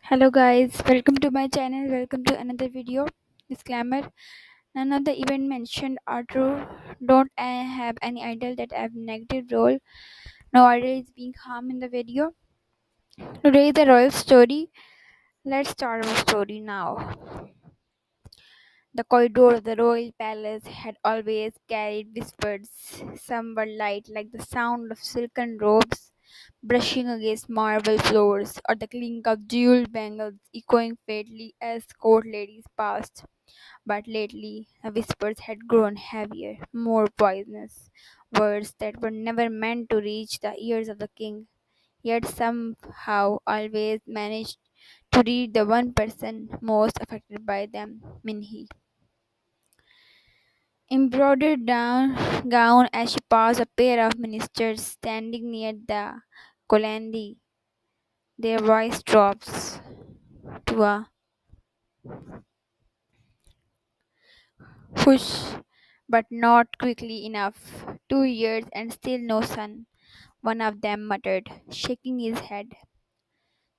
Hello guys, welcome to my channel. Welcome to another video. Disclaimer: none of the event mentioned are true. Don't have any idol that have negative role. No idol is being harmed in the video. Today is the royal story. Let's start our story now. The corridor of the royal palace had always carried whispers. Some were light, like the sound of silken robes brushing against marble floors, or the clink of jeweled bangles echoing faintly as court ladies passed. But lately, the whispers had grown heavier, more poisonous, words that were never meant to reach the ears of the king, yet somehow always managed to reach the one person most affected by them, Minhi. Embroidered down gown as she passed a pair of ministers standing near the colonnade. Their voice drops to a whoosh, but not quickly enough. 2 years and still no son, one of them muttered, shaking his head.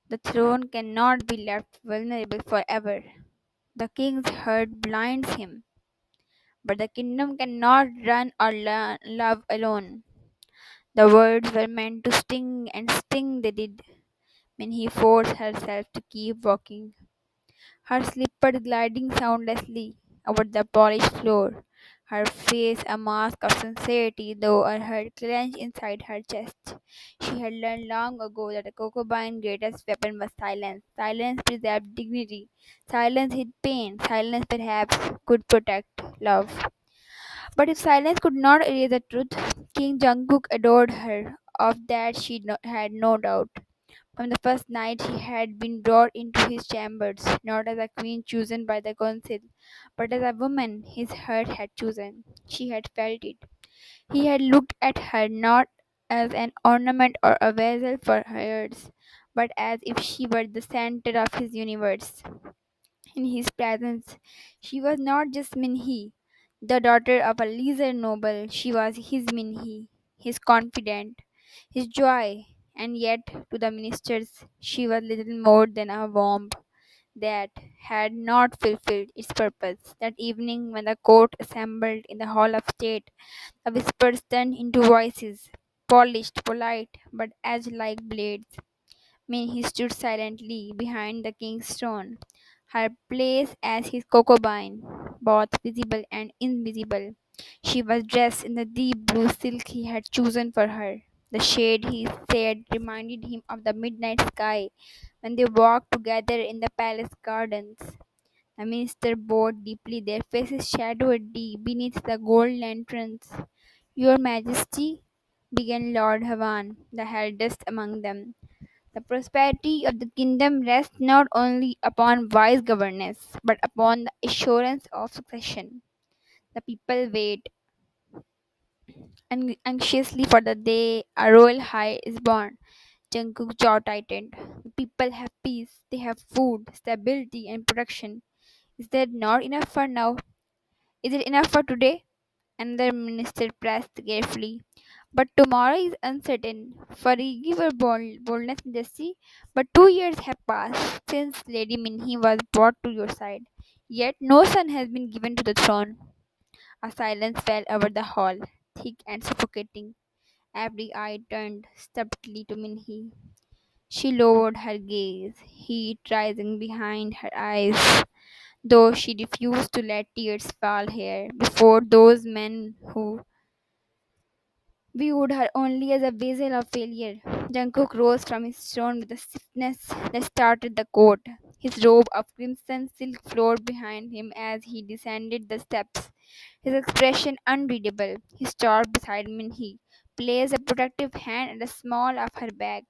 The throne cannot be left vulnerable forever. The king's hurt blinds him, but the kingdom cannot run or love alone. The words were meant to sting, and sting they did when he forced herself to keep walking, her slippers gliding soundlessly over the polished floor, her face a mask of sincerity, though her heart clenched inside her chest. She had learned long ago that the Cocobine's greatest weapon was silence. Silence preserved dignity. Silence hid pain. Silence perhaps could protect love. But if silence could not erase the truth, King Jungkook adored her. Of that she had no doubt. From the first night he had been brought into his chambers, not as a queen chosen by the council, but as a woman his heart had chosen. She had felt it. He had looked at her not as an ornament or a vessel for hers, but as if she were the center of his universe. In his presence, she was not just Minhi, the daughter of a lesser noble. She was his Minhi, his confidant, his joy, and yet to the ministers she was little more than a womb that had not fulfilled its purpose. That evening, when the court assembled in the hall of state, the whispers turned into voices, polished, polite, but edged like blades. Minnie stood silently behind the king's throne, her place as his concubine, both visible and invisible. She was dressed in the deep blue silk he had chosen for her. The shade, he said, reminded him of the midnight sky when they walked together in the palace gardens. The minister bowed deeply, their faces shadowed deep beneath the gold lanterns. Your Majesty, began Lord Havan, the eldest among them. The prosperity of the kingdom rests not only upon wise governance, but upon the assurance of succession. The people wait anxiously for the day a royal heir is born. Jungkook's jaw tightened. The people have peace, they have food, stability, and protection. Is that not enough for now? Is it enough for today? Another minister pressed carefully. But tomorrow is uncertain. Forgive our boldness, Jesse, but 2 years have passed since Lady Minhi was brought to your side. Yet no son has been given to the throne. A silence fell over the hall, thick and suffocating. Every eye turned stubbornly to Minhi. She lowered her gaze, heat rising behind her eyes, though she refused to let tears fall here before those men who viewed her only as a vessel of failure. Jungkook rose from his throne with a swiftness that startled the court. His robe of crimson silk flowed behind him as he descended the steps, his expression unreadable. He stopped beside Minhee, placed a protective hand at the small of her back.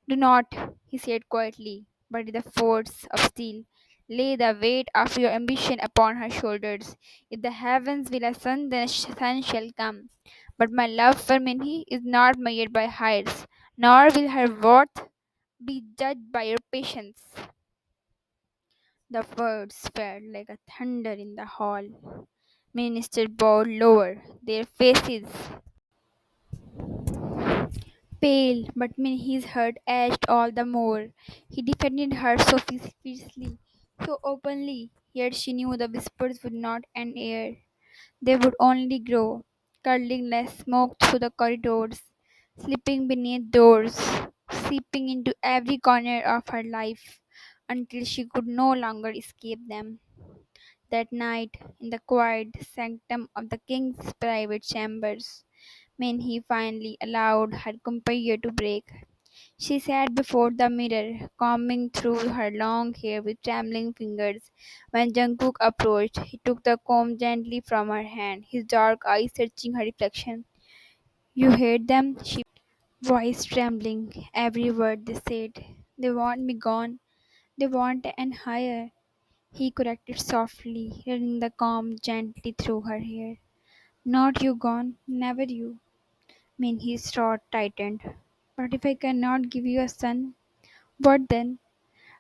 Do not, he said quietly, but with the force of steel. Lay the weight of your ambition upon her shoulders. If the heavens will ascend, then the sun shall come. But my love for Minhi is not measured by heights, nor will her worth be judged by your patience. The words fell like a thunder in the hall. Minister bowed lower, their faces Pale, but his heart ached all the more. He defended her so fiercely, so openly, yet she knew the whispers would not end here. They would only grow, curling like smoke through the corridors, slipping beneath doors, seeping into every corner of her life until she could no longer escape them. That night, in the quiet sanctum of the king's private chambers, when he finally allowed her composure to break, she sat before the mirror, combing through her long hair with trembling fingers. When Jungkook approached, he took the comb gently from her hand, his dark eyes searching her reflection. You heard them? She voice trembling. Every word they said. They want me gone. They want and higher. He corrected softly, running the comb gently through her hair. Not you gone, never you. His throat tightened. But if I cannot give you a son, what then?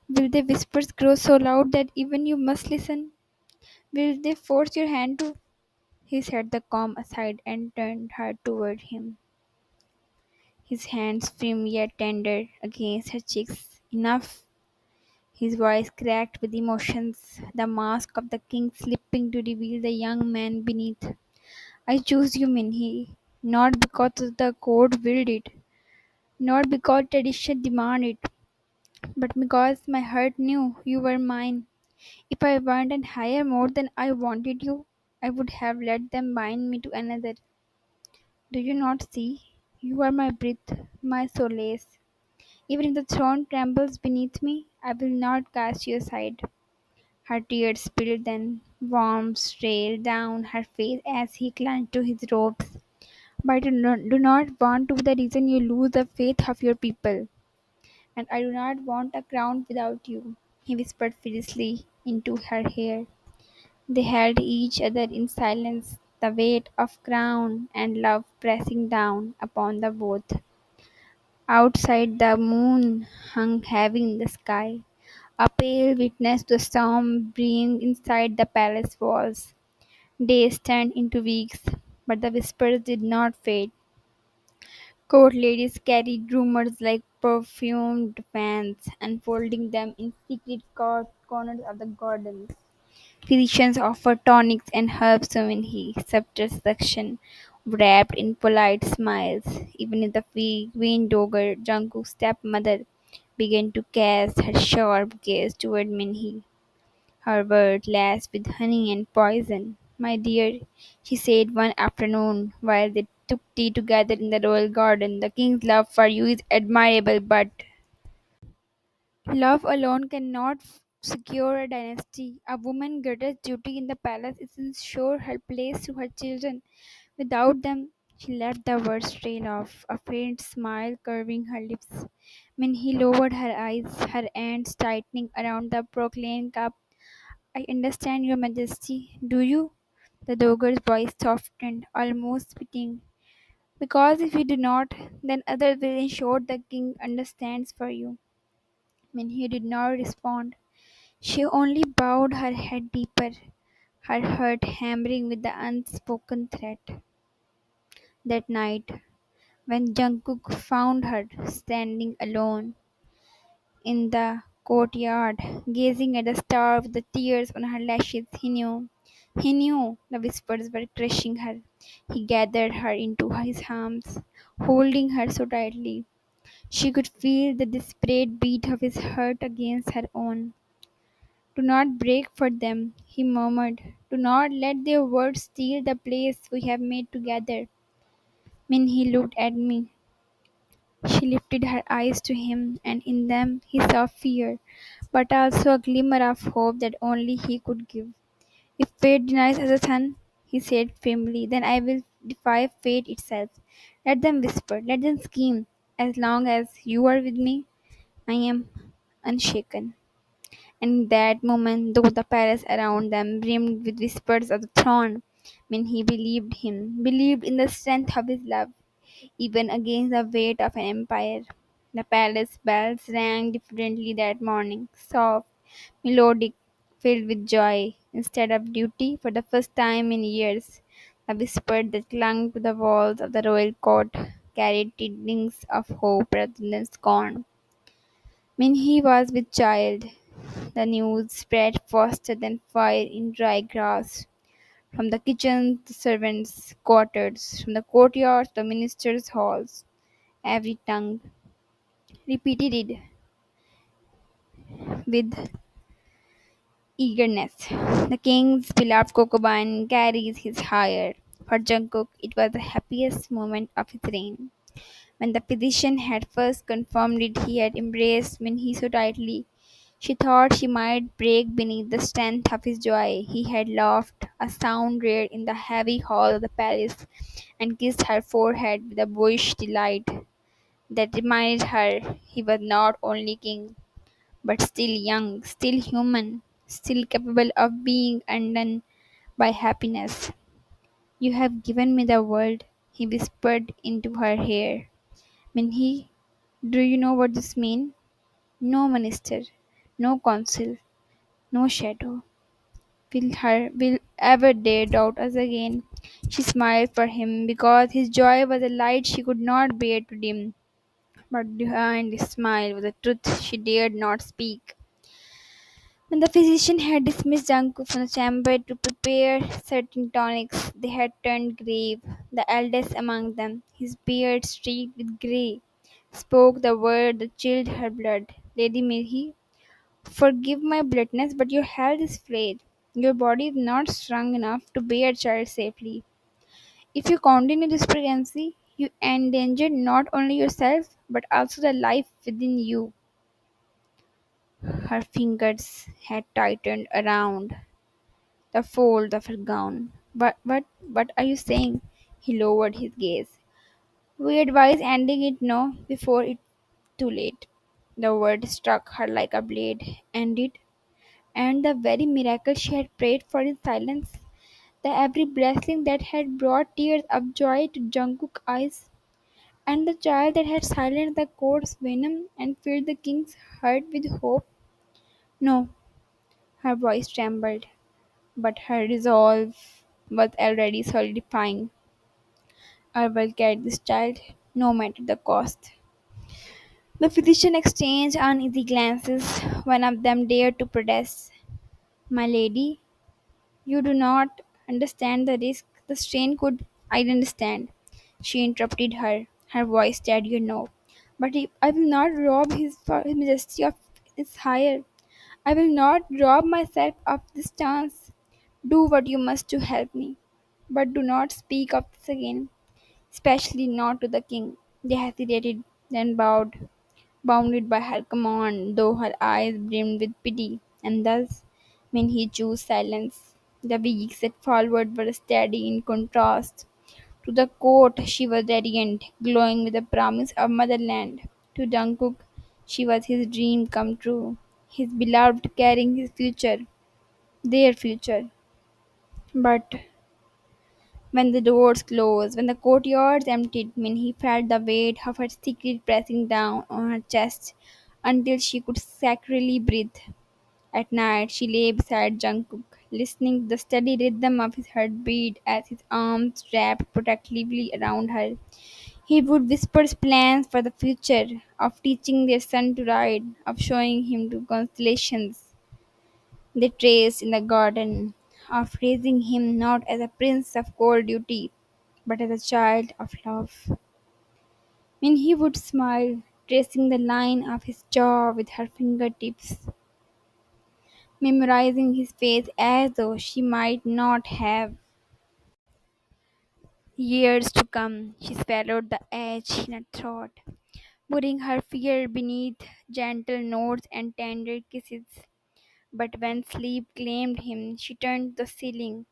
Will the whispers grow so loud that even you must listen? Will they force your hand to? He set the comb aside and turned her toward him, his hands firm yet tender against her cheeks. Enough. His voice cracked with emotions, the mask of the king slipping to reveal the young man beneath. I choose you, Minhi, not because the code willed it, not because tradition demanded, but because my heart knew you were mine. If I wanted higher more than I wanted you, I would have let them bind me to another. Do you not see? You are my breath, my solace. Even if the throne trembles beneath me, I will not cast you aside. Her tears spilled then, warm trailed down her face as he clung to his robes. But I do not want to be the reason you lose the faith of your people. And I do not want a crown without you, he whispered fiercely into her hair. They held each other in silence, the weight of crown and love pressing down upon the both. Outside, the moon hung heavy in the sky, a pale witness to the storm brewing inside the palace walls. Days turned into weeks, but the whispers did not fade. Court ladies carried rumors like perfumed fans, unfolding them in secret corners of the gardens. Physicians offered tonics and herbs to he subtle seduction, wrapped in polite smiles. Even if the vain dogger, Jungkook's stepmother, began to cast her sharp gaze toward Minhee. Her words laced with honey and poison. My dear, she said one afternoon while they took tea together in the royal garden, the king's love for you is admirable, but love alone cannot secure a dynasty. A woman's greatest duty in the palace is to ensure her place to her children. Without them, she let the words trail off, a faint smile curving her lips. When he lowered her eyes, her hands tightening around the proclaimed cup, I understand your majesty. Do you? The doger's voice softened, almost pitying. Because if you do not, then others will ensure the king understands for you. When he did not respond, she only bowed her head deeper, her heart hammering with the unspoken threat. That night, when Jungkook found her standing alone in the courtyard, gazing at the star with the tears on her lashes, he knew. He knew the whispers were crushing her. He gathered her into his arms, holding her so tightly. She could feel the desperate beat of his heart against her own. Do not break for them, he murmured. Do not let their words steal the place we have made together. When he looked at me, she lifted her eyes to him, and in them he saw fear, but also a glimmer of hope that only he could give. If fate denies us a son, he said firmly, then I will defy fate itself. Let them whisper, let them scheme. As long as you are with me, I am unshaken. And in that moment, though the palace around them brimmed with whispers of the throne, when he believed him, believed in the strength of his love, even against the weight of an empire. The palace bells rang differently that morning, soft, melodic, filled with joy, instead of duty for the first time in years. The whisper that clung to the walls of the royal court. carried tidbits of hope rather than scorn. When he was with child, the news spread faster than fire in dry grass. From the kitchen to the servants' quarters, from the courtyards to the ministers' halls, every tongue repeated it with eagerness. The king's beloved concubine carries his hire. For Jungkook, it was the happiest moment of his reign. When the physician had first confirmed it, he had embraced Minhee so tightly. She thought she might break beneath the strength of his joy. He had laughed, a sound rare in the heavy hall of the palace, and kissed her forehead with a boyish delight that reminded her he was not only king, but still young, still human, still capable of being undone by happiness. You have given me the world, he whispered into her ear. Minhee, do you know what this means? No minister, no council, no shadow will ever dare doubt us again. She smiled for him because his joy was a light she could not bear to dim. But behind the smile was a truth she dared not speak. When the physician had dismissed Janku from the chamber to prepare certain tonics, they had turned grave. The eldest among them, his beard streaked with grey, spoke the word that chilled her blood. Lady Mary, forgive my bluntness, but your health is frail. Your body is not strong enough to bear a child safely. If you continue this pregnancy, you endanger not only yourself, but also the life within you. Her fingers had tightened around the folds of her gown. What are you saying? He lowered his gaze. We advise ending it now before it's too late. The word struck her like a blade. End it, and the very miracle she had prayed for in silence, the every blessing that had brought tears of joy to Jungkook's eyes, and the child that had silenced the court's venom and filled the king's heart with hope. No, her voice trembled, but her resolve was already solidifying. I will get this child, no matter the cost. The physician exchanged uneasy glances. One of them dared to protest. My lady, you do not understand the risk. The strain could. I understand. She interrupted her, her voice steadier now. But if I will not rob his majesty of his hire. I will not rob myself of this chance. Do what you must to help me. But do not speak of this again, especially not to the king. They hesitated, then bowed, bounded by her command, though her eyes brimmed with pity. And thus, when he chose silence, the weeks that followed were steady in contrast. To the court she was radiant, glowing with the promise of motherland. To Jungkook she was his dream come true, his beloved carrying his future, their future. But when the doors closed, when the courtyards emptied, when he felt the weight of her secret pressing down on her chest until she could sacredly breathe. At night, she lay beside Jungkook, listening to the steady rhythm of his heartbeat as his arms wrapped protectively around her. He would whisper plans for the future, of teaching their son to ride, of showing him to constellations they traced in the garden, of raising him not as a prince of cold duty, but as a child of love. When he would smile, tracing the line of his jaw with her fingertips, memorizing his face as though she might not have years to come. She swallowed the edge in her throat, putting her fear beneath gentle notes and tender kisses. But when sleep claimed him, she turned to the ceiling,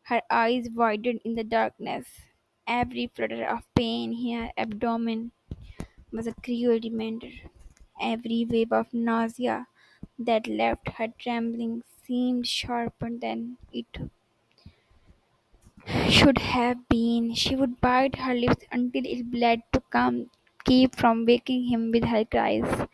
her eyes widened in the darkness. Every flutter of pain in her abdomen was a cruel reminder. Every wave of nausea that left her trembling seemed sharper than it should have been. She would bite her lips until it bled to keep from waking him with her cries.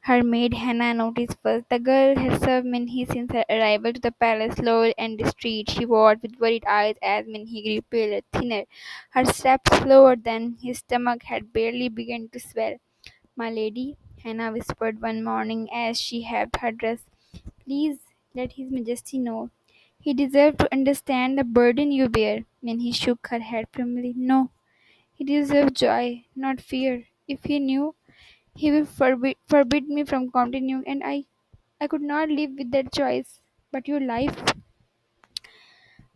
Her maid Hannah noticed first. The girl had served Minhee since her arrival to the palace, slowly and discreet. She watched with worried eyes as Minhee grew paler, thinner, her steps slower than his stomach had barely begun to swell. My lady, Hannah whispered one morning as she helped her dress, please let His Majesty know. He deserves to understand the burden you bear. Minhee shook her head firmly. No, he deserves joy, not fear. If he knew, he will forbid me from continuing, and I could not live with that choice. But your life,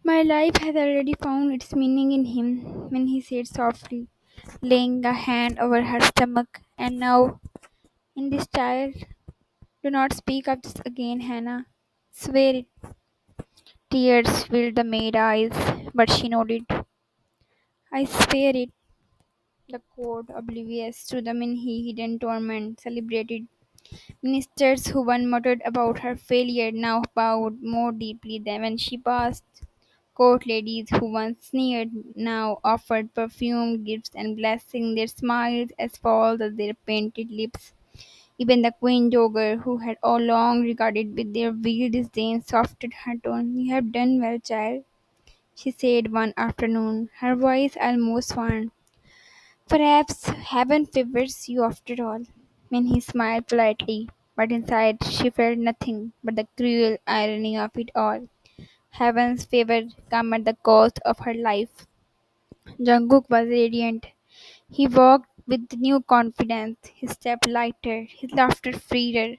my life has already found its meaning in him, when he said softly, laying a hand over her stomach. And now, in this child, do not speak of this again, Hannah. Swear it. Tears filled the maid eyes, but she nodded. I swear it. The court, oblivious to the Minhee hidden torment, celebrated. Ministers who once muttered about her failure now bowed more deeply than when she passed. Court ladies who once sneered now offered perfumed gifts and blessing, their smiles as false as their painted lips. Even the queen dowager, who had all along regarded with their veiled disdain, softened her tone. You have done well, child, she said one afternoon, her voice almost fond. Perhaps heaven favors you after all. When he smiled politely, but inside she felt nothing but the cruel irony of it all. Heaven's favor come at the cost of her life. Jungkook was radiant. He walked with new confidence, his step lighter, his laughter freer.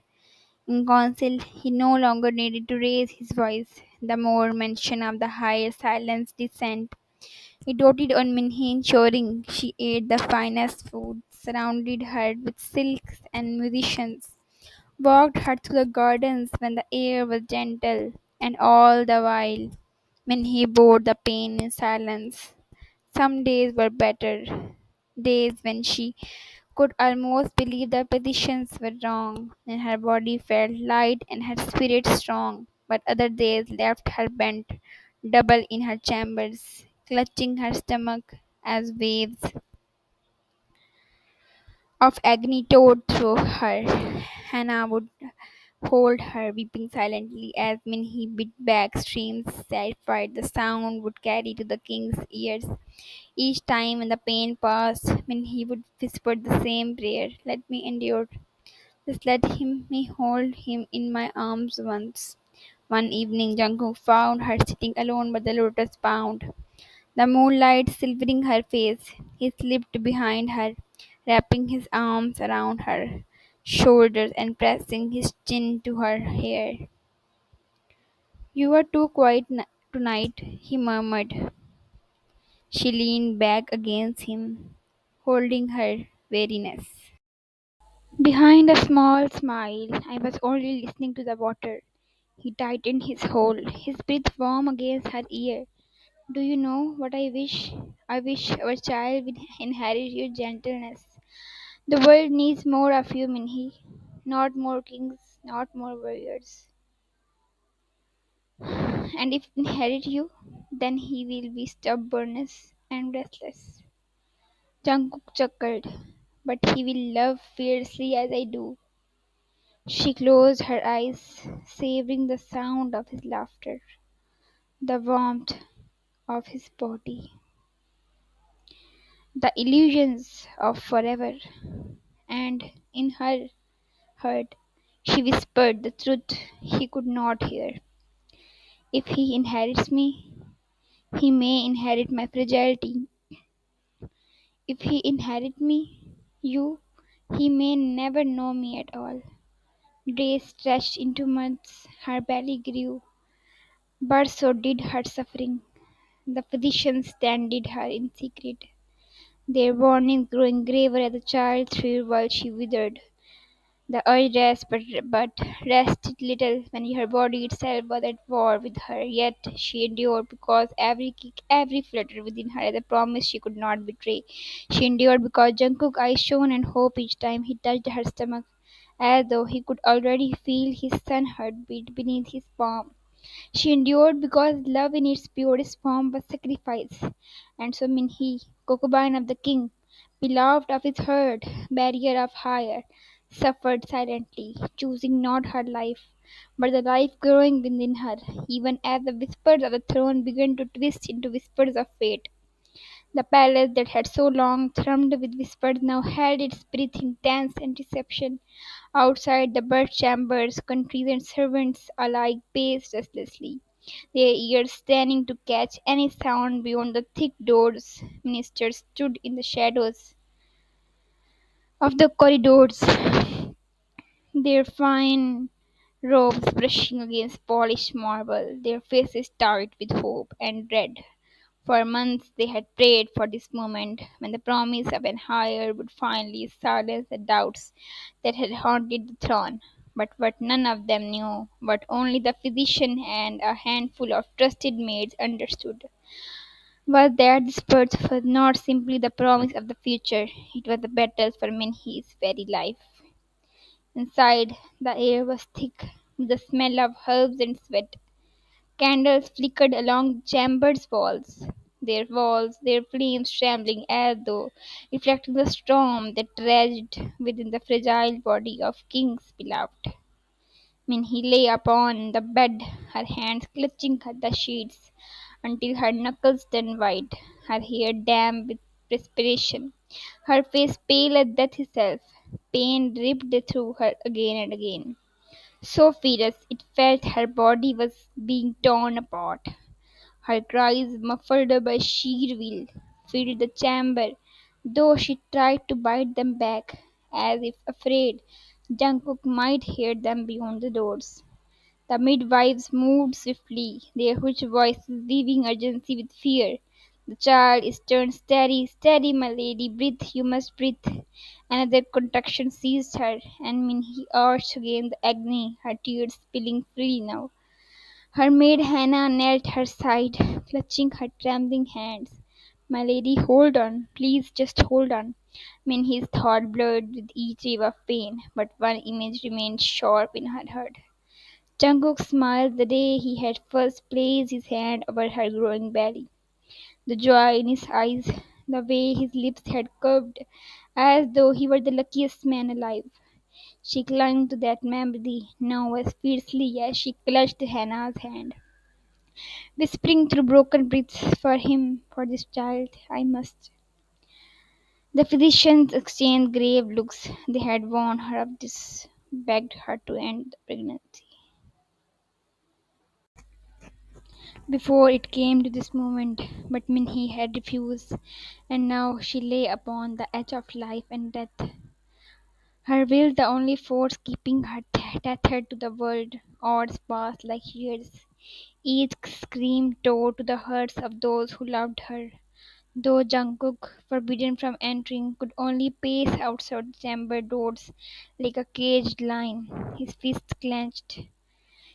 In council, he no longer needed to raise his voice. The more mention of the higher silence descent. He doted on Minhee, ensuring she ate the finest food, surrounded her with silks and musicians, walked her through the gardens when the air was gentle, and all the while Minhee bore the pain in silence. Some days were better, days when she could almost believe the positions were wrong, and her body felt light and her spirit strong, but other days left her bent double in her chambers, clutching her stomach as waves of agony tore through her. Hannah would hold her, weeping silently as Minhee beat back streams, satisfied the sound would carry to the king's ears. Each time when the pain passed, Minhee would whisper the same prayer, let me endure. Just let me hold him in my arms once. One evening, Jungkook found her sitting alone by the lotus pond, the moonlight silvering her face. He slipped behind her, wrapping his arms around her shoulders and pressing his chin to her hair. You are too quiet tonight, he murmured. She leaned back against him, holding her weariness. Behind a small smile, I was only listening to the water. He tightened his hold, his breath warm against her ear. Do you know what I wish? I wish our child would inherit your gentleness. The world needs more of you, Minhee. Not more kings, not more warriors. And if inherit you, then he will be stubbornness and restless. Jungkook chuckled. But he will love fiercely as I do. She closed her eyes, savoring the sound of his laughter, the warmth of his body, the illusions of forever. And in her heart, she whispered the truth he could not hear. If he inherits me, he may inherit my fragility. If he inherits me, you, he may never know me at all. Days stretched into months, her belly grew, but so did her suffering. The physicians tended her in secret, their warnings growing graver as the child thrived while she withered. The urge rest, but rested little when her body itself was at war with her. Yet she endured because every kick, every flutter within her as a promise she could not betray. She endured because Jungkook's eyes shone and hope each time he touched her stomach, as though he could already feel his son heartbeat beneath his palm. She endured because love in its purest form was sacrifice. And so Minhee, concubine of the king, beloved of his heart, barrier of fire, suffered silently, choosing not her life, but the life growing within her, even as the whispers of the throne began to twist into whispers of fate. The palace that had so long thrummed with whispers now held its breath in tense anticipation. Outside the bedchambers, countries and servants alike paced restlessly, their ears straining to catch any sound beyond the thick doors. Ministers stood in the shadows of the corridors, their fine robes brushing against polished marble, their faces tight with hope and dread. For months they had prayed for this moment when the promise of an higher would finally silence the doubts that had haunted the throne. But what none of them knew, what only the physician and a handful of trusted maids understood, was that this birth was not simply the promise of the future, it was a battle for Minhe's very life. Inside, the air was thick with the smell of herbs and sweat. Candles flickered along the chamber's walls, their flames trembling as though reflecting the storm that raged within the fragile body of King's beloved. When he lay upon the bed, her hands clutching at the sheets until her knuckles turned white, her hair damp with perspiration, her face pale as death itself. Pain ripped through her again and again. So fierce it felt her body was being torn apart. Her cries, muffled by sheer will, filled the chamber, though she tried to bite them back, as if afraid Jungkook might hear them beyond the doors. The midwives moved swiftly, their huge voices weaving urgency with fear. The child is turned steady, steady, my lady, breathe, you must breathe. Another contraction seized her, and when he urged again the agony, her tears spilling freely now. Her maid Hannah knelt at her side, clutching her trembling hands. My lady, hold on, please just hold on. Minhy's thought blurred with each wave of pain, but one image remained sharp in her head. Jungkook smiled the day he had first placed his hand over her growing belly. The joy in his eyes, the way his lips had curved, as though he were the luckiest man alive. She clung to that memory now as fiercely as she clutched Hannah's hand, whispering through broken breaths, for him, for this child, I must. The physicians exchanged grave looks. They had warned her of this, begged her to end the pregnancy. Before it came to this moment, but Minhee had refused, and now she lay upon the edge of life and death. Her will the only force keeping her tethered to the world. Hours passed like years. Each scream tore to the hearts of those who loved her. Though Jungkook, forbidden from entering, could only pace outside the chamber doors like a caged lion, his fists clenched,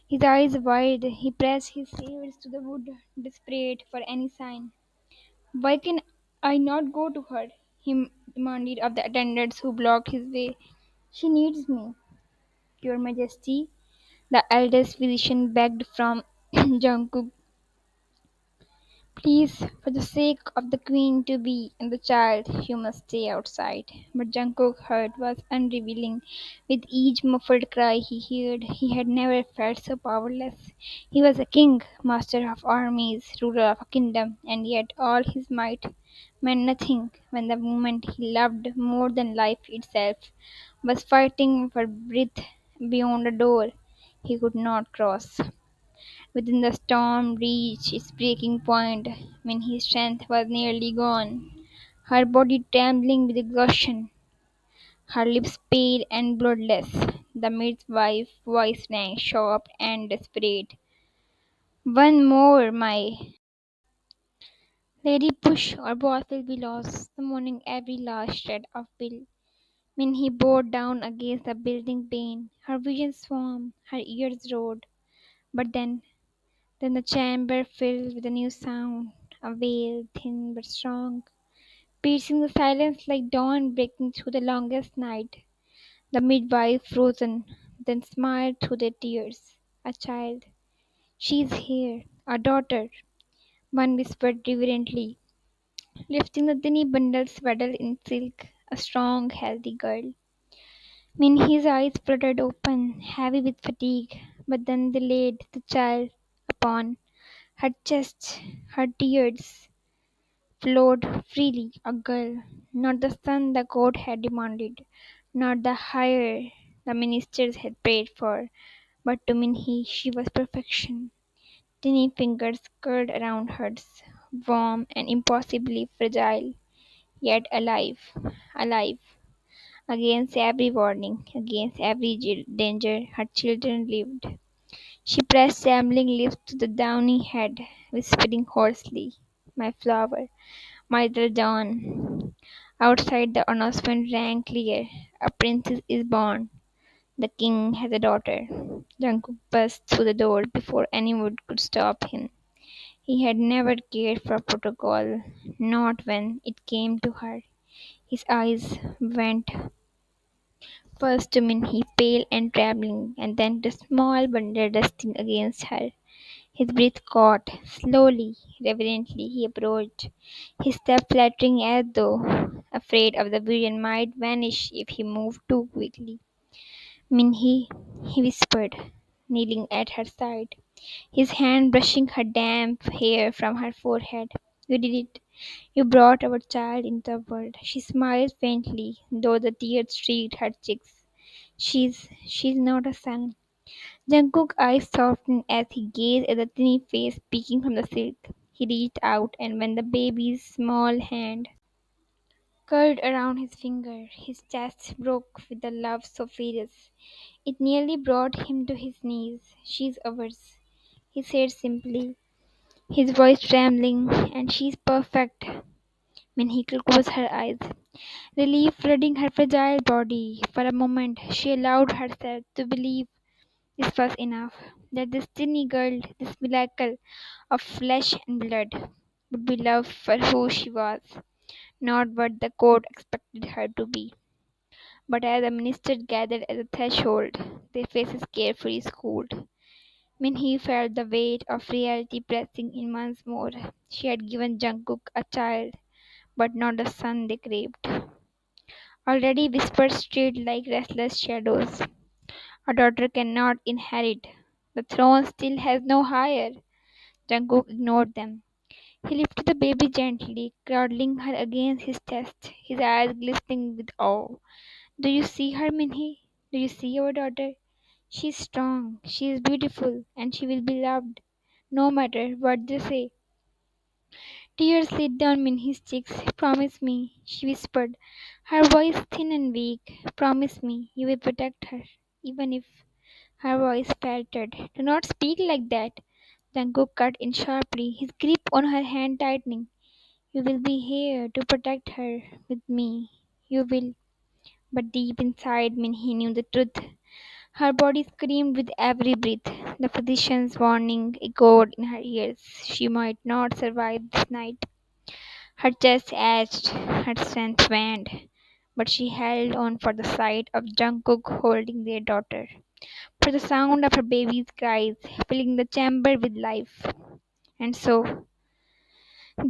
his eyes wide, he pressed his ears to the wood, desperate for any sign. Why can I not go to her? He demanded of the attendants who blocked his way. She needs me, Your Majesty. The eldest physician begged from Jungkook. Please, for the sake of the queen to be and the child, you must stay outside. But Jungkook's heart was unrevealing. With each muffled cry he heard, he had never felt so powerless. He was a king, master of armies, ruler of a kingdom, and yet all his might meant nothing when the woman he loved more than life itself was fighting for breath beyond a door he could not cross. Within the storm reached its breaking point when his strength was nearly gone, her body trembling with exhaustion, her lips pale and bloodless. The midwife's voice rang sharp and desperate. One more, my lady, push or both will be lost, summoning every last shred of will. When he bore down against the building pane, her vision swam, her ears roared. But then the chamber filled with a new sound, a wail, thin but strong, piercing the silence like dawn breaking through the longest night. The midwife frozen, then smiled through their tears. A child. She is here, a daughter, one whispered reverently, lifting the tiny bundle swaddled in silk, a strong, healthy girl. Minhy's eyes fluttered open, heavy with fatigue, but then they laid the child upon her chest. Her tears flowed freely. A girl, not the son the court had demanded, not the hire the ministers had prayed for, but to Minhy she was perfection. Tiny fingers curled around hers, warm and impossibly fragile, yet alive, alive. Against every warning, against every danger, her children lived. She pressed trembling lips to the downy head, whispering hoarsely, "My flower, my little John." Outside the announcement rang clear, "A princess is born. The king has a daughter." Jungkook burst through the door before anyone could stop him. He had never cared for protocol, not when it came to her. His eyes went first to Minhy, pale and trembling, and then to small bundle resting against her. His breath caught. Slowly, reverently, he approached, his step fluttering as though afraid of the vision might vanish if he moved too quickly. "Minhy," he whispered, kneeling at her side, his hand brushing her damp hair from her forehead. "You did it. You brought our child into the world." She smiled faintly, though the tears streaked her cheeks. She's not a son." Jungkook's eyes softened as he gazed at the tiny face peeking from the silk. He reached out, and when the baby's small hand curled around his finger, his chest broke with a love so fierce it nearly brought him to his knees. "She's ours," he said simply, his voice trembling, "and she's perfect." When he closed her eyes, relief flooding her fragile body, for a moment she allowed herself to believe this was enough, that this tiny girl, this miracle of flesh and blood, would be loved for who she was, not what the court expected her to be. But as the ministers gathered at the threshold, their faces carefully schooled, Minhee felt the weight of reality pressing in once more. She had given Jungkook a child, but not the son they craved. Already whispers strayed like restless shadows. A daughter cannot inherit. The throne still has no heir. Jungkook ignored them. He lifted the baby gently, cradling her against his chest, his eyes glistening with awe. "Do you see her, Minhee? Do you see our daughter? She is strong, she is beautiful, and she will be loved, no matter what they say." Tears slid down Minhy's cheeks. "Promise me," she whispered, her voice thin and weak. "Promise me you will protect her, even if—" Her voice faltered. "Do not speak like that." Jungkook cut in sharply, his grip on her hand tightening. "You will be here to protect her with me. You will." But deep inside Minhy knew the truth. Her body screamed with every breath. The physician's warning echoed in her ears. She might not survive this night. Her chest ached, her strength waned, but she held on for the sight of Jungkook holding their daughter, for the sound of her baby's cries filling the chamber with life. And so,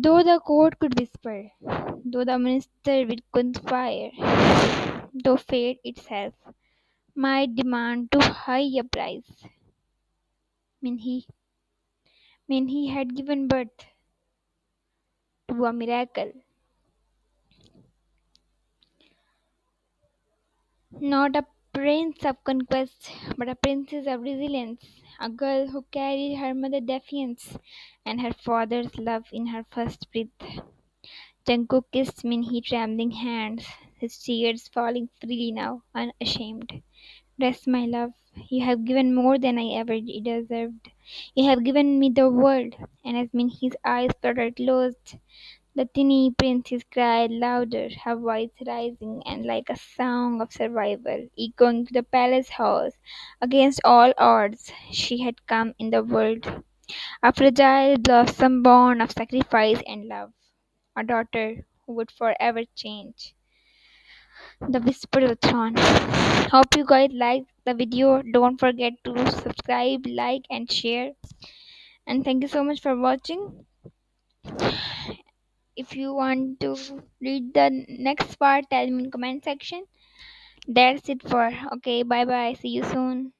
though the court could whisper, though the minister would conspire, though fate itself might demand too high a price, Minhy, Minhy had given birth to a miracle. Not a prince of conquest, but a princess of resilience. A girl who carried her mother's defiance and her father's love in her first breath. Jungkook kissed Minhy's trembling hands, his tears falling freely now, unashamed. "Rest, my love. You have given more than I ever deserved. You have given me the world." And as Minhy's eyes fluttered closed, the tiny princess cried louder, her voice rising and like a song of survival, echoing to the palace halls. Against all odds, she had come in the world, a fragile blossom born of sacrifice and love, a daughter who would forever change the whisper of the throne. Hope you guys liked the video. Don't forget to subscribe, like, and share. And thank you so much for watching. If you want to read the next part, tell me in comment section. That's it for. Okay, bye bye. See you soon.